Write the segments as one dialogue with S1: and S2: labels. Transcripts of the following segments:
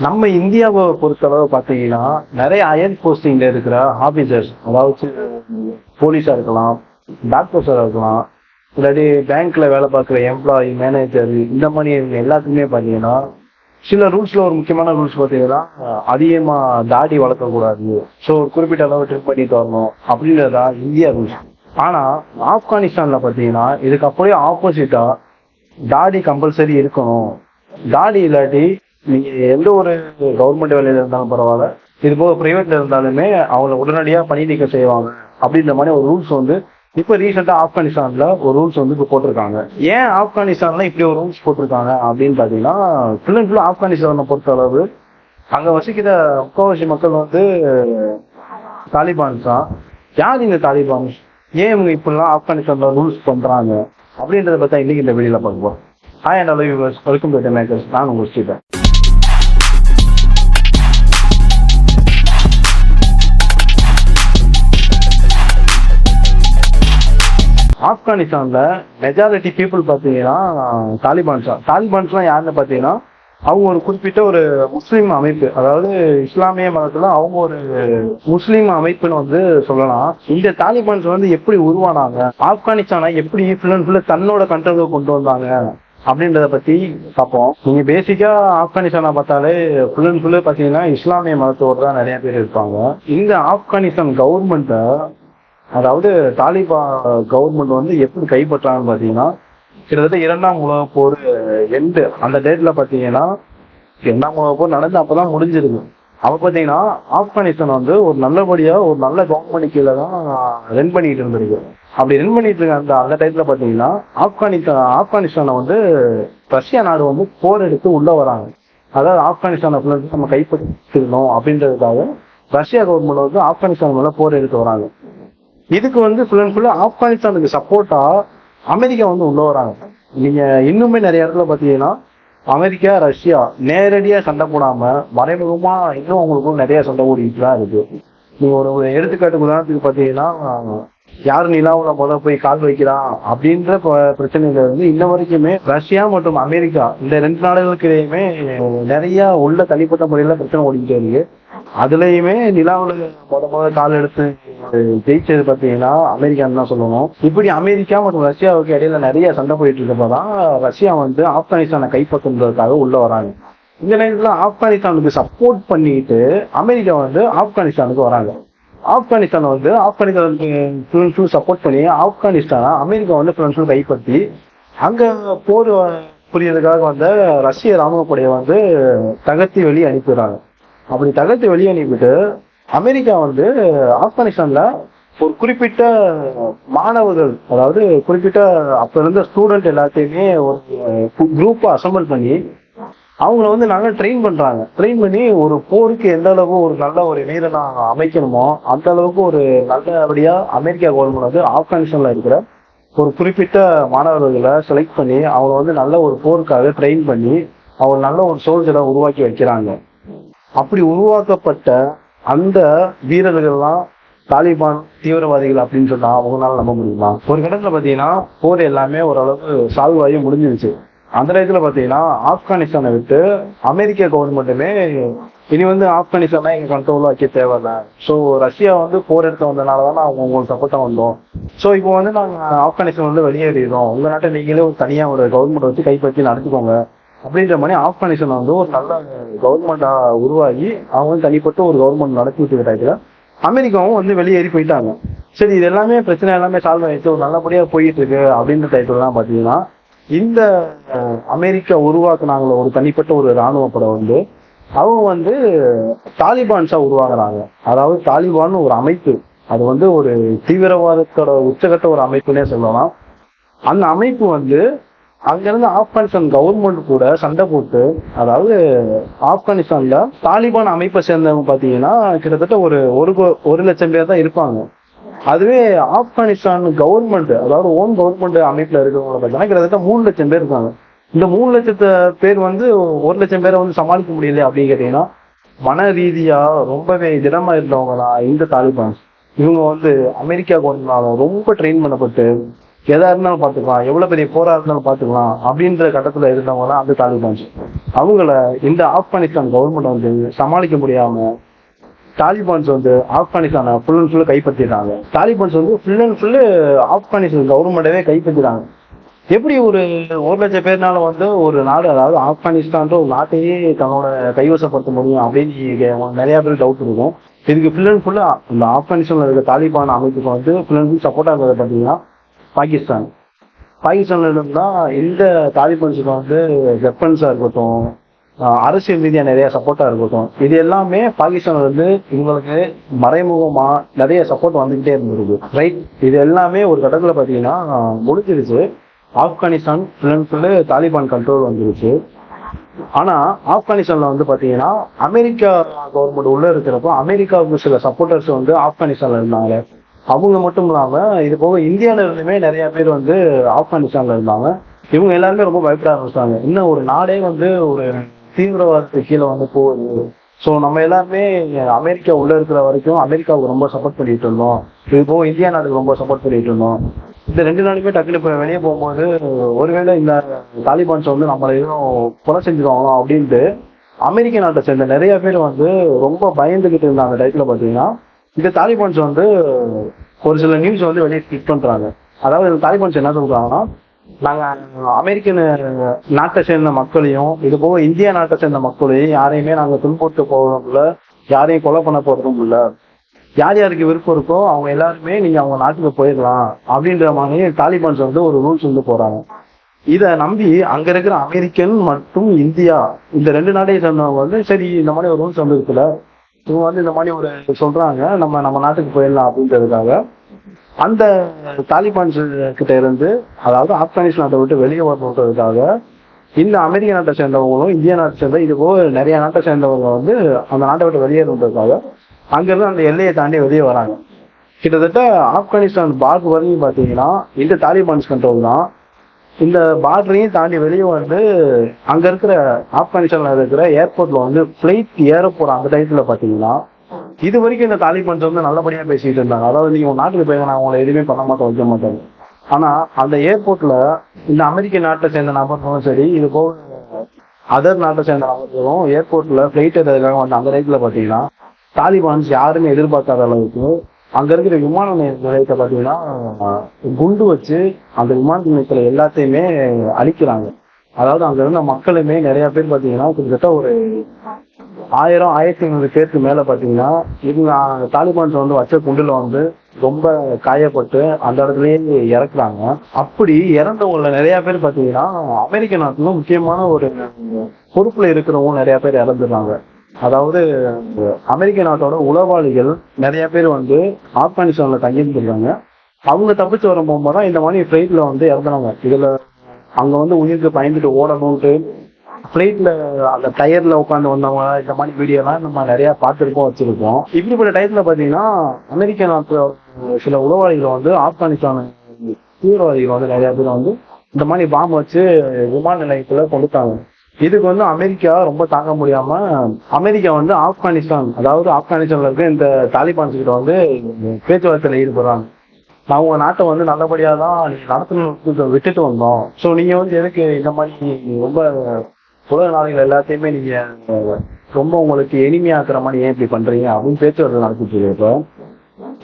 S1: நம்ம இந்தியாவை பொறுத்தளவு பார்த்தீங்கன்னா நிறைய அயன் போஸ்டிங்ல இருக்கிற ஆபீசர்ஸ், அதாவது போலீஸா இருக்கலாம், டாக்டர்ஸா இருக்கலாம், இல்லாட்டி பேங்க்ல வேலை பார்க்குற எம்ப்ளாயி, மேனேஜர், இந்த மாதிரி எல்லாத்துக்குமே பார்த்தீங்கன்னா சில ரூல்ஸ்ல ஒரு முக்கியமான ரூல்ஸ் பார்த்தீங்கன்னா அதிகமா தாடி வளர்க்கக்கூடாது, ஸோ ஒரு குறிப்பிட்ட அளவு ட்ரிம் பண்ணிட்டு வரணும் அப்படின்றதா இந்தியா ரூல்ஸ். ஆனா ஆப்கானிஸ்தான்ல பார்த்தீங்கன்னா இதுக்கு அப்படியே ஆப்போசிட்டா தாடி கம்பல்சரி இருக்கணும். தாடி இல்லாட்டி நீங்க எந்த ஒரு கவர்மெண்ட் வேலையில இருந்தாலும் பரவாயில்ல, இது போக பிரைவேட்ல இருந்தாலுமே அவங்களை உடனடியா பணி நீக்கம் செய்வாங்க அப்படின்ற மாதிரி ஒரு ரூல்ஸ் வந்து இப்ப ரீசெண்டா ஆப்கானிஸ்தான்ல ஒரு ரூல்ஸ் வந்து இப்ப போட்டிருக்காங்க. ஏன் ஆப்கானிஸ்தான்ல இப்படி ஒரு ரூல்ஸ் போட்டிருக்காங்க அப்படின்னு பாத்தீங்கன்னா, ஃபுல் அண்ட் ஃபுல் ஆப்கானிஸ்தானை பொறுத்த அளவு அங்க வசிக்கிற முக்காவாசி மக்கள் வந்து தாலிபான்ஸ் தான். யார் இந்த தாலிபான்ஸ், ஏன் இவங்க இப்படிலாம் ஆப்கானிஸ்தான்ல ரூல்ஸ் பண்றாங்க அப்படின்றத பத்தி இன்னைக்கு இந்த வீடியோல பார்ப்போம். Hi and hello viewers, welcome to tech makers. நான் உங்க ஸ்ரீதர். ஆப்கானிஸ்தான்ல மெஜாரிட்டி பீப்புள் பார்த்தீங்கன்னா தாலிபான்ஸ்லாம் யாருன்னு பார்த்தீங்கன்னா அவங்க ஒரு குறிப்பிட்ட ஒரு முஸ்லீம் அமைப்பு, அதாவது இஸ்லாமிய மதத்துல அவங்க ஒரு முஸ்லீம் அமைப்புன்னு வந்து சொல்லலாம். இந்த தாலிபான்ஸ் வந்து எப்படி உருவானாங்க, ஆப்கானிஸ்தானை எப்படி ஃபுல் அண்ட் ஃபுல்லா தன்னோட கண்ட்ரோலுக்கு கொண்டு வந்தாங்க அப்படின்றத பத்தி பார்ப்போம். நீங்க பேசிக்கா ஆப்கானிஸ்தானை பார்த்தாலே ஃபுல் அண்ட் ஃபுல்லு பார்த்தீங்கன்னா இஸ்லாமிய மதத்தோடு தான் நிறைய பேர் இருப்பாங்க. இந்த ஆப்கானிஸ்தான் கவர்மெண்ட்டை, அதாவது தாலிபான் கவர்மெண்ட் வந்து எப்படி கைப்பற்றாங்கன்னு பாத்தீங்கன்னா கிட்டத்தட்ட இரண்டாம் உலக போர் எண்டு அந்த டேட்ல பாத்தீங்கன்னா இரண்டாம் உலக போர் நடந்து அப்பதான் முடிஞ்சிருக்கு. அப்ப பாத்தீங்கன்னா ஆப்கானிஸ்தான் வந்து ஒரு நல்லபடியா ஒரு நல்ல கவர்மெண்ட் கீழே தான் ரன் பண்ணிட்டு இருந்திருக்கு. அப்படி ரன் பண்ணிட்டு இருக்க அந்த டைத்துல பாத்தீங்கன்னா ஆப்கானிஸ்தானை வந்து ரஷ்யா நாடு வந்து போர் எடுத்து உள்ள வராங்க. அதாவது ஆப்கானிஸ்தானை நம்ம கைப்பற்றிருந்தோம் அப்படின்றதுக்காக ரஷ்யா கவர்மெண்ட் வந்து ஆப்கானிஸ்தான் மேல போர் எடுத்து வராங்க. இதுக்கு வந்து ஃபுல் அண்ட் ஃபுல்லா ஆப்கானிஸ்தானுக்கு சப்போர்ட்டா அமெரிக்கா வந்து உள்ள வராங்க. நீங்க இன்னுமே நிறைய இடத்துல பாத்தீங்கன்னா அமெரிக்கா ரஷ்யா நேரடியா சண்டை போடாம மறைமுகமா இன்னும் அவங்களுக்கும் நிறைய சண்டை ஓடிட்டு தான் இருக்கு. நீங்க ஒரு எடுத்துக்காட்டுக்கு உதாரணத்துக்கு பாத்தீங்கன்னா, யாரு நிலாவுல போய் கால் வைக்கிறான் அப்படின்ற பிரச்சனையில இருந்து இன்ன வரைக்குமே ரஷ்யா மற்றும் அமெரிக்கா இந்த ரெண்டு நாடுகளுக்கு இடையுமே நிறைய உள்ள தனிப்பட்ட முறையில பிரச்சனை ஓடிக்கிட்டே இருக்கு. அதுலயுமே நிலாவுல கால் எடுத்து ஜெயிச்சது பாத்தீங்கன்னா அமெரிக்கான்னு தான் சொல்லணும். இப்படி அமெரிக்கா மற்றும் ரஷ்யாவுக்கு இடையில நிறைய சண்டை போயிட்டு இருக்கப்பதான் ரஷ்யா வந்து ஆப்கானிஸ்தானை கைப்பற்றுறதுக்காக உள்ள வராங்க. இந்த நேரத்துல ஆப்கானிஸ்தானுக்கு சப்போர்ட் பண்ணிட்டு அமெரிக்கா வந்து ஆப்கானிஸ்தானுக்கு வராங்க. ஆப்கானிஸ்தான் வந்து ஆப்கானிஸ்தானுக்கு சப்போர்ட் பண்ணி ஆப்கானிஸ்தானை அமெரிக்கா வந்து கைப்பற்றி அங்க போர் புரியறதுக்காக வந்த ரஷ்ய ராணுவ படையை வந்து தகர்த்தி வெளியே அனுப்பிடுறாங்க. அப்படி தகர்த்து வெளியே அனுப்பிட்டு அமெரிக்கா வந்து ஆப்கானிஸ்தான்ல ஒரு குறிப்பிட்ட மாணவர்கள், அதாவது குறிப்பிட்ட அப்ப இருந்த ஸ்டூடெண்ட் எல்லாத்தையுமே ஒரு குரூப்பா அசம்பிள் பண்ணி அவங்கள வந்து நாங்க ட்ரெயின் பண்றாங்க. ட்ரெயின் பண்ணி ஒரு போருக்கு எந்த அளவுக்கு ஒரு நல்ல ஒரு வீரனா அமைக்கணுமோ அந்த அளவுக்கு ஒரு நல்லபடியா அமெரிக்கா கவர்மெண்ட் வந்து ஆப்கானிஸ்தான்ல இருக்கிற ஒரு குறிப்பிட்ட மாணவர்களை செலக்ட் பண்ணி அவங்க வந்து நல்ல ஒரு போருக்காக ட்ரெயின் பண்ணி அவங்க நல்ல ஒரு சோல்ஜரை உருவாக்கி வைக்கிறாங்க. அப்படி உருவாக்கப்பட்ட அந்த வீரர்கள்லாம் தாலிபான் தீவிரவாதிகள் அப்படின்னு சொன்னா அவங்களால நம்ப முடியுமா? ஒரு கட்டத்துல பாத்தீங்கன்னா போர் எல்லாமே ஓரளவு சால்வ் ஆகி முடிஞ்சிருச்சு. அந்த இடத்துல பாத்தீங்கன்னா ஆப்கானிஸ்தானை விட்டு அமெரிக்க கவர்மெண்ட்டுமே இனி வந்து ஆப்கானிஸ்தானா எங்க கண்ட்ரோலா வைக்க தேவையில்ல, ஸோ ரஷ்யா வந்து போர் எடுத்து வந்ததுனாலதான் அவங்க உங்களுக்கு சப்போர்ட்டா வந்தோம், ஸோ இப்போ வந்து நாங்க ஆப்கானிஸ்தான் வந்து வெளியேறிடுறோம், உங்க நாட்டை நீங்களே ஒரு தனியா ஒரு கவர்மெண்ட் வச்சு கைப்பற்றி நடத்திக்கோங்க அப்படின்ற மாதிரி ஆப்கானிஸ்தான் வந்து ஒரு நல்ல கவர்மெண்டா உருவாகி அவங்க வந்து தனிப்பட்ட ஒரு கவர்மெண்ட் நடத்திட்டு இருக்க டைத்துல அமெரிக்காவும் வந்து வெளியேறி போயிட்டாங்க. சரி, இது எல்லாமே பிரச்சனை எல்லாமே சால்வ் ஆயிடுச்சு, ஒரு நல்லபடியா போயிட்டு இருக்கு அப்படின்ற டைத்துல தான் பாத்தீங்கன்னா இந்த அமெரிக்கா உருவாக்குனாங்களோ ஒரு தனிப்பட்ட ஒரு இராணுவ படை வந்து அவங்க வந்து தாலிபான்ஸா உருவாக்குறாங்க. அதாவது தாலிபான் ஒரு அமைப்பு, அது வந்து ஒரு தீவிரவாதத்தோட உச்சகட்ட ஒரு அமைப்புன்னே சொல்லலாம். அந்த அமைப்பு வந்து அங்கிருந்து ஆப்கானிஸ்தான் கவர்மெண்ட் கூட சண்டை போட்டு, அதாவது ஆப்கானிஸ்தான்ல தாலிபான் அமைப்பை சேர்ந்தவங்க பாத்தீங்கன்னா கிட்டத்தட்ட ஒரு லட்சம் பேர் தான் இருப்பாங்க. அதுவே ஆப்கானிஸ்தான் கவர்மெண்ட், அதாவது ஓன் கவர்மெண்ட் அமைப்புல இருக்கிறவங்க பார்த்தீங்கன்னா கிட்டத்தட்ட 3 லட்சம் பேர் இருக்காங்க. இந்த 3 லட்சத்து பேர் வந்து 1 லட்சம் பேரை வந்து சமாளிக்க முடியல அப்படின்னு கேட்டீங்கன்னா மன ரீதியா ரொம்பவே திடமா இருந்தவங்க தான் இந்த தாலிபான்ஸ். இவங்க வந்து அமெரிக்கா கவர்மெண்டால ரொம்ப ட்ரெயின் பண்ணப்பட்டு எதா இருந்தாலும் பார்த்துக்கலாம், எவ்வளவு பெரிய போரா இருந்தாலும் பார்த்துக்கலாம் அப்படின்ற கட்டத்துல இருந்தவங்க தான் அந்த தாலிபான்ஸ். அவங்கள இந்த ஆப்கானிஸ்தான் கவர்மெண்ட் வந்து சமாளிக்க முடியாம தாலிபான்ஸ் வந்து ஆப்கானிஸ்தானை ஃபுல் அண்ட் ஃபுல்லு கைப்பற்றிடுறாங்க. தாலிபான்ஸ் வந்து ஃபுல் அண்ட் ஃபுல்லு ஆப்கானிஸ்தான் கவர்மெண்டவே கைப்பற்றிடுறாங்க. எப்படி ஒரு 1,00,000 பேர்னால வந்து ஒரு நாடு, அதாவது ஆப்கானிஸ்தான்ற ஒரு நாட்டையே தன்னோட கைவசப்படுத்த முடியும் அப்படின்னு நிறைய பேர் டவுட் இருக்கும். இதுக்கு ஃபுல் அண்ட் ஃபுல்லு இந்த ஆப்கானிஸ்தான்ல இருக்க தாலிபான் அமைப்புக்கு வந்து ஃபுல் அண்ட் ஃபுல் சப்போர்ட்டா இருக்கிறது பார்த்தீங்கன்னா பாகிஸ்தான். பாகிஸ்தான்ல இருந்தா இந்த தாலிபான்ஸுக்கு வந்து வெப்பன்ஸா இருக்கட்டும், அரசியல் ரீதியா நிறைய சப்போர்ட்டா இருக்கட்டும், இது எல்லாமே பாகிஸ்தான்ல இருந்து இவங்களுக்கு மறைமுகமா நிறைய சப்போர்ட் வந்துகிட்டே இருந்திருக்கு. ரைட், இது எல்லாமே ஒரு கட்டத்துல பாத்தீங்கன்னா முடிஞ்சிருச்சு. Afghanistan full and full Taliban control வந்துருச்சு. ஆனா ஆப்கானிஸ்தான்ல வந்து பாத்தீங்கன்னா அமெரிக்கா கவர்மெண்ட் உள்ள இருக்கிறப்போ அமெரிக்காவுக்கு சில சப்போர்ட்டர்ஸ் வந்து ஆப்கானிஸ்தான்ல இருந்தாங்க. அவங்க மட்டும் இல்லாம இது போக இந்தியால இருந்துமே நிறைய பேர் வந்து ஆப்கானிஸ்தான்ல இருந்தாங்க. இவங்க எல்லாருமே ரொம்ப பயப்பட ஆரம்பிச்சிட்டாங்க. இன்னும் ஒரு நாடே வந்து ஒரு தீவிரவாதத்துக்கு கீழே வந்து போகுது. ஸோ நம்ம எல்லாருமே அமெரிக்கா உள்ள இருக்கிற வரைக்கும் அமெரிக்காவுக்கு ரொம்ப சப்போர்ட் பண்ணிட்டு இருந்தோம். இது போக இந்தியா நாட்டுக்கு ரொம்ப சப்போர்ட் பண்ணிட்டு இருந்தோம். இந்த 2 நாளுமே டக்குனு இப்போ வெளியே போகும்போது ஒருவேளை இந்த தாலிபான்ஸ் வந்து நம்மளை எதுவும் கொலை செஞ்சிருவாங்களோ அப்படின்ட்டு அமெரிக்க நாட்டை சேர்ந்த நிறைய பேர் வந்து ரொம்ப பயந்துகிட்டு இருந்தாங்க. டைத்துல பாத்தீங்கன்னா இந்த தாலிபான்ஸ் வந்து ஒரு சில நியூஸ் வந்து வெளியே கிளிக் பண்றாங்க. அதாவது இந்த தாலிபான்ஸ் என்ன சொல்றாங்கன்னா, நாங்க அமெரிக்கன் நாட்டை சேர்ந்த மக்களையும் இது போக இந்தியா நாட்டை சேர்ந்த மக்களையும் யாரையுமே நாங்க துன்புறுத்த போறதும் இல்ல, யாரையும் கொலை பண்ண போறதும் இல்ல. யார் யாருக்கு விருப்பம் இருக்கோ அவங்க எல்லாருமே நீங்க அவங்க நாட்டுக்கு போயிடலாம் அப்படின்ற மாதிரி தாலிபான்ஸ் வந்து ஒரு ரூல்ஸ் வந்து போறாங்க. இதை நம்பி அங்க இருக்கிற அமெரிக்கன் மற்றும் இந்தியா இந்த 2 நாட்டையை சேர்ந்தவங்க வந்து சரி இந்த மாதிரி ஒரு ரூல்ஸ் வந்து இருக்குல்ல, இவங்க வந்து இந்த மாதிரி ஒரு சொல்றாங்க, நம்ம நாட்டுக்கு போயிடலாம் அப்படின்றதுக்காக அந்த தாலிபான்ஸ் கிட்ட இருந்து, அதாவது ஆப்கானிஸ்தான் நாட்டை விட்டு வெளியே வரணுன்றதுக்காக இந்த அமெரிக்க நாட்டை சேர்ந்தவங்களும் இந்திய நாட்டை சேர்ந்த இது போக நிறைய நாட்டை சேர்ந்தவங்க வந்து அந்த நாட்டை விட்டு வெளியேறதுக்காக அங்கிருந்து அந்த எல்லையை தாண்டி வெளியே வராங்க. கிட்டத்தட்ட ஆப்கானிஸ்தான் பார்டர் வரையும் பாத்தீங்கன்னா இந்த தாலிபான்ஸ் கண்ட்ரோல் தான். இந்த பார்டரையும் தாண்டி வெளியே வந்து அங்க இருக்கிற ஆப்கானிஸ்தான்ல இருக்கிற ஏர்போர்ட்ல வந்து பிளைட் ஏற போற அந்த டயத்துல பாத்தீங்கன்னா இது வரைக்கும் இந்த தாலிபான்ஸ் வந்து நல்லபடியா பேசிட்டு இருந்தாங்க. அதாவது நீங்க உங்க நாட்டுக்கு போய் நான் உங்களை எதுவுமே பண்ண மாட்டோம், வைக்க மாட்டாங்க. ஆனா அந்த ஏர்போர்ட்ல இந்த அமெரிக்க நாட்டை சேர்ந்த நபர்களும் சரி இது போக அதர் நாட்டை சேர்ந்த நபர்களும் ஏர்போர்ட்ல பிளைட் ஏறதுக்காக வந்து அந்த டயத்துல பாத்தீங்கன்னா தாலிபான்ஸ் யாருமே எதிர்பார்க்காத அளவுக்கு அங்க இருக்கிற விமான நிலையத்தை பாத்தீங்கன்னா குண்டு வச்சு அந்த விமான நிலையத்துல எல்லாத்தையுமே அழிக்கிறாங்க. அதாவது அங்க இருந்த மக்களுமே நிறைய பேர் பாத்தீங்கன்னா கிட்டத்தட்ட ஒரு 1000-1500 பேருக்கு மேல பாத்தீங்கன்னா இவங்க தாலிபான்ஸ் வந்து வச்ச குண்டுல வந்து ரொம்ப காயப்பட்டு அந்த இடத்துலயே இறக்குறாங்க. அப்படி இறந்தவங்கள நிறைய பேர் பாத்தீங்கன்னா அமெரிக்க நாட்டுல முக்கியமான ஒரு பொறுப்புல இருக்கிறவங்க நிறைய பேர் இறந்துடுறாங்க. அதாவது அமெரிக்க நாட்டோட உளவாளிகள் நிறைய பேர் வந்து ஆப்கானிஸ்தான்ல தங்கியிருந்துருக்காங்க. அவங்க தப்பிச்சு வரும் போகும்போதுதான் இந்த மாதிரி பிளைட்ல வந்து இறந்துறாங்க. இதுல அங்க வந்து உயிருக்கு பயந்துட்டு ஓடணும்ட்டு பிளைட்ல அந்த டயர்ல உட்காந்து வந்தவங்க இந்த மாதிரி வீடியோ எல்லாம் நம்ம நிறைய பார்த்துருக்கோம், வச்சிருக்கோம். இப்படிப்பட்ட டயத்துல பாத்தீங்கன்னா அமெரிக்க நாட்டு சில உளவாளிகள் வந்து ஆப்கானிஸ்தான் தீவிரவாதிகள் வந்து நிறைய பேர் வந்து இந்த மாதிரி பாம்பு வச்சு விமான நிலையத்துல கொண்டுட்டாங்க. இதுக்கு வந்து அமெரிக்கா ரொம்ப தாங்க முடியாம அமெரிக்கா வந்து ஆப்கானிஸ்தான், அதாவது ஆப்கானிஸ்தான்ல இருக்க இந்த தாலிபான்ஸ் கிட்ட வந்து பேச்சுவார்த்தையில ஈடுபடுறாங்க. நான் உங்க நாட்டை வந்து நல்லபடியா தான் நீங்க நடத்தணும் விட்டுட்டு வந்தோம். ஸோ நீங்க வந்து எதுக்கு இந்த மாதிரி ரொம்ப உலக நாடுகள் எல்லாத்தையுமே நீங்க ரொம்ப உங்களுக்கு எளிமையாக்குற மாதிரி ஏன் இப்படி பண்றீங்க அப்படின்னு பேச்சுவார்த்தை நடத்திட்டு இருக்கப்ப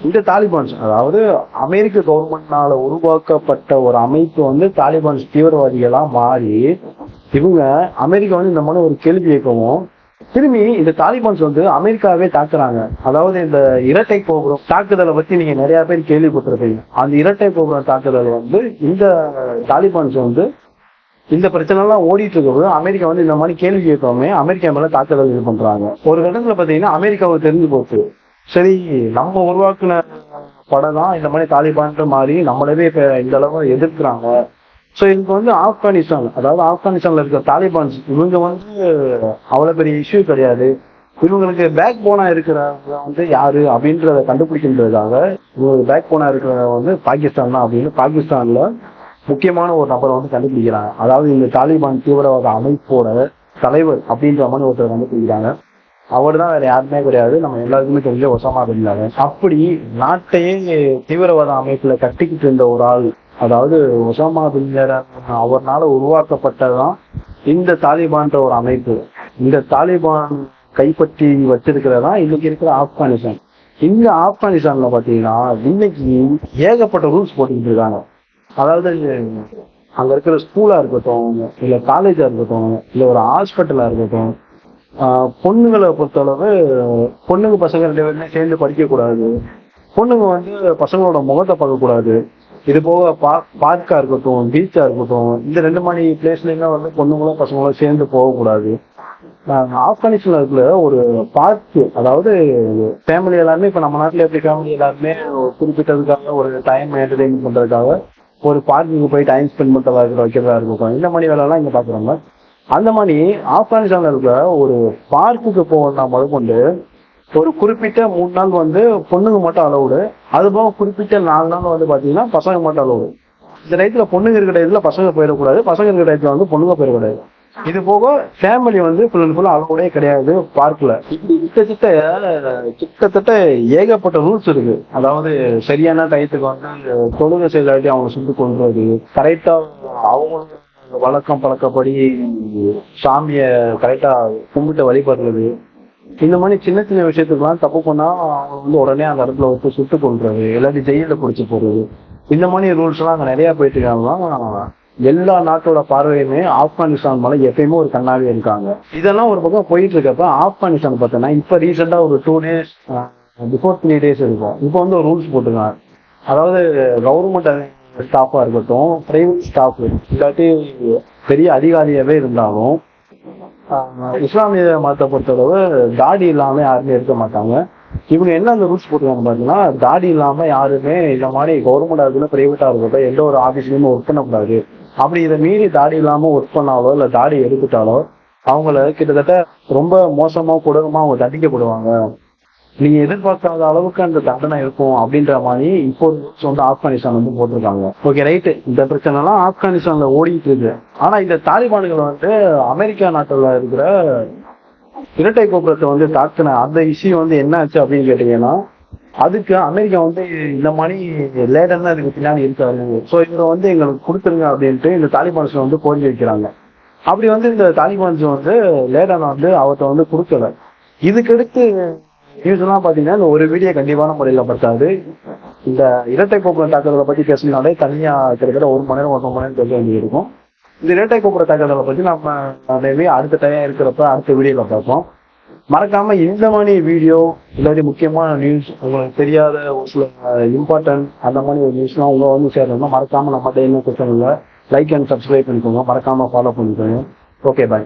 S1: இந்த தாலிபான்ஸ், அதாவது அமெரிக்க கவர்மெண்ட்னால உருவாக்கப்பட்ட ஒரு அமைப்பு வந்து தாலிபான்ஸ் தீவிரவாதிகளா மாறி இவங்க அமெரிக்கா வந்து இந்த மாதிரி ஒரு கேள்வி கேட்கவும் திரும்பி இந்த தாலிபான்ஸ் வந்து அமெரிக்காவே தாக்குறாங்க. அதாவது இந்த இரட்டை கோபுரம் தாக்குதலை பத்தி நீங்க நிறைய பேர் கேள்விப்பட்டிருப்பீங்க. அந்த இரட்டை கோபுரம் தாக்குதல் வந்து இந்த தாலிபான்ஸ் வந்து இந்த பிரச்சனை எல்லாம் ஓடிட்டு இருக்கும்போது அமெரிக்கா வந்து இந்த மாதிரி கேள்வி கேட்காம அமெரிக்கா மேல தாக்குதல் இது பண்றாங்க. ஒரு கட்டத்துல பாத்தீங்கன்னா அமெரிக்காவுக்கு தெரிஞ்சு போச்சு, சரி நம்ம உருவாக்குன படம் தான் இந்த மாதிரி தாலிபான்ட்டு மாறி நம்மளவே இப்ப இந்த அளவு எதிர்க்கிறாங்க. ஸோ இதுக்கு வந்து ஆப்கானிஸ்தான், அதாவது ஆப்கானிஸ்தான்ல இருக்கிற தாலிபான்ஸ் இவங்க வந்து அவ்வளவு பெரிய இஷ்யூ கிடையாது. இவங்களுக்கு பேக் போனா இருக்கிறவங்க வந்து யாரு அப்படின்றத கண்டுபிடிக்கின்றதுக்காக இவங்களுக்கு பேக் போனா இருக்கிறவங்க வந்து பாகிஸ்தான் தான் அப்படின்னு பாகிஸ்தான்ல முக்கியமான ஒரு நபரை வந்து கண்டுபிடிக்கிறாங்க. அதாவது இந்த தாலிபான் தீவிரவாத அமைப்போட தலைவர் அப்படின்ற மாதிரி ஒருத்தர் கண்டுபிடிக்கிறாங்க. அவர் தான் வேற யாருமே கிடையாது, நம்ம எல்லாருக்குமே தெரிஞ்ச ஒசாமா பின் லாதன். அப்படி நாட்டையே தீவிரவாத அமைப்புல கட்டிக்கிட்டு இருந்த ஒரு ஆள் அதாவது ஒசாமா பின் லேடன் அவர்னால உருவாக்கப்பட்டதான் இந்த தாலிபான்ற ஒரு அமைப்பு. இந்த தாலிபான் கைப்பற்றி வச்சிருக்கிறதா இன்னைக்கு இருக்கிற ஆப்கானிஸ்தான். இந்த ஆப்கானிஸ்தான்ல பாத்தீங்கன்னா இன்னைக்கு ஏகப்பட்ட ரூல்ஸ் போட்டுக்கிட்டு இருக்காங்க. அதாவது அங்க இருக்கிற ஸ்கூலா இருக்கட்டும், இல்ல காலேஜா இருக்கட்டும், இல்ல ஒரு ஹாஸ்பிட்டலா இருக்கட்டும், பொண்ணுங்களை பொறுத்தளவு பொண்ணுங்க பசங்க 2 பேருமே சேர்ந்து படிக்க கூடாது. பொண்ணுங்க வந்து பசங்களோட முகத்தை பார்க்க கூடாது. இது போக பார்க்கா இருக்கட்டும், பீச்சா இருக்கட்டும், இந்த 2 மாதிரி பிளேஸ்லயுமே வந்து பொண்ணுங்களும் பசங்களும் சேர்ந்து போகக்கூடாது. ஆப்கானிஸ்தான்ல இருக்கிற ஒரு பார்க்கு, அதாவது ஃபேமிலி எல்லாருமே இப்ப நம்ம நாட்டுல எப்படி ஃபேமிலி எல்லாருமே குறிப்பிட்டதுக்காக ஒரு டைம் என்டர்டைன்மெண்ட் பண்றதுக்காக ஒரு பார்க்குக்கு போய் டைம் ஸ்பெண்ட் பண்றதா வைக்கிறதா இருக்கும். இந்த மாதிரி வேலை எல்லாம் இங்க பாக்குறாங்க. அந்த மாதிரி ஆப்கானிஸ்தான்ல இருக்கிற ஒரு பார்க்குக்கு போகணும்னா முதற்கொண்டு ஒரு குறிப்பிட்ட 3 நாள் வந்து பொண்ணுங்க மட்டும் அலவுடு, அது போக குறிப்பிட்ட 4 நாள் வந்து பாத்தீங்கன்னா பசங்க மட்டும் அலவுடு. இந்த டயத்துல பொண்ணுங்க இருக்கிற டயத்துல பசங்க போயிடக்கூடாது, பசங்க இருக்கிற டயத்துல வந்து பொண்ணுங்க போயிடக்கூடாது. இது போக ஃபேமிலி வந்து ஃபுல் அண்ட் ஃபுல் அலவுடே கிடையாது பார்க்ல. இப்படி கிட்டத்தட்ட ஏகப்பட்ட ரூல்ஸ் இருக்கு. அதாவது சரியான டயத்துக்கு வந்து தொழுகை செய்தாட்டி அவங்க சுட்டு கொள்றது, கரெக்டா அவங்க வழக்கம் பழக்கப்படி சாமிய கரெக்டா கும்பிட்டு வழிபடுறது, இந்த மாதிரி சின்ன சின்ன விஷயத்துக்குலாம் தப்பு பண்ணா அவங்க வந்து உடனே அந்த இடத்துல வச்சு சுட்டு கொள்றது, எல்லாத்தையும் ஜெயில பிடிச்சி போடுறது, இந்த மாதிரி ரூல்ஸ் எல்லாம் அங்க நிறைய போயிட்டு இருக்காங்க. எல்லா நாட்டோட பார்வையுமே ஆப்கானிஸ்தான் மேல எப்பயுமே ஒரு கண்ணாவே இருக்காங்க. இதெல்லாம் ஒரு பக்கம் போயிட்டு இருக்கப்ப ஆப்கானிஸ்தான் பார்த்தோன்னா இப்ப ரீசெண்டா ஒரு 2 days பிஃபோர் 3 days இருக்கும். இப்போ வந்து ஒரு ரூல்ஸ் போட்டுருக்காங்க. அதாவது கவர்மெண்ட் ஸ்டாஃபா இருக்கட்டும், பிரைவேட் ஸ்டாஃப் இல்லாட்டி பெரிய அதிகாரியாவே இருந்தாலும் இஸ்லாமிய மதத்தை பொறுத்தளவு தாடி இல்லாம யாருமே இருக்க மாட்டாங்க. இவங்க என்ன அந்த ரூல்ஸ் போட்டுருக்காங்க பாத்தீங்கன்னா, தாடி இல்லாம யாருமே இந்த மாதிரி கவர்மெண்டா இருக்கட்டும், பிரைவேட்டா இருக்கட்டும், எந்த ஒரு ஆபீஸ்லயுமே ஒர்க் பண்ணக்கூடாது. அப்படி இதை மீறி தாடி இல்லாம ஒர்க் பண்ணாலோ இல்ல தாடி எடுத்துட்டாலோ அவங்கள கிட்டத்தட்ட ரொம்ப மோசமா கொடூரமா அவங்க தண்டிக்கப்படுவாங்க. நீங்க எதிர்பார்க்காத அளவுக்கு அந்த தண்டனை இருக்கும் அப்படின்ற மாதிரி இப்போ வந்து ஆப்கானிஸ்தான் வந்து போட்டிருக்காங்க. ஓகே ரைட்டு, இந்த பிரச்சனை எல்லாம் ஆப்கானிஸ்தான்ல ஓடிட்டு இருக்கு. ஆனா இந்த தாலிபான்கள் வந்து அமெரிக்கா நாட்டுல இருக்கிற இரட்டை கோபுரத்தை வந்து தாக்குன அந்த இஷ்யூ வந்து என்ன ஆச்சு அப்படின்னு கேட்டீங்கன்னா, அதுக்கு அமெரிக்கா வந்து இந்த மாதிரி லேடன் தான் இதுக்கு பின்னாடி இருக்காரு, ஸோ இவரை வந்து எங்களுக்கு கொடுத்துருங்க அப்படின்ட்டு இந்த தாலிபான்ஸ் வந்து கோரிக்கை வைக்கிறாங்க. அப்படி வந்து இந்த தாலிபான்ஸ் வந்து லேடனை வந்து அவர்கிட்ட வந்து கொடுக்கல. இதுக்கடுத்து நியூஸ் எல்லாம் பாத்தீங்கன்னா இந்த ஒரு வீடியோ கண்டிப்பான முறையில பத்தாது. இந்த இரட்டை கோபுரம் தாக்குதலை பத்தி பேசினாலே தனியா கிட்டத்தட்ட 1 மணி நேரம் 1.5 மணி நேரம் பேச வேண்டி இருக்கும். இந்த இரட்டை கோபுர தாக்குதலை பத்தி நம்ம அடுத்த டைம் இருக்கிறப்ப அடுத்த வீடியோல பார்ப்போம். மறக்காம இந்த மாதிரி வீடியோ இல்லாட்டி முக்கியமான நியூஸ், உங்களுக்கு தெரியாத ஒரு சில இம்பார்ட்டன்ட் அந்த மாதிரி ஒரு நியூஸ்லாம் உங்க வந்து சேரணும்னா மறக்காம நம்ம டைம் லைக் அண்ட் சப்ஸ்கிரைப் பண்ணிக்கோங்க. மறக்காம ஃபாலோ பண்ணிக்கோங்க. Okay bye.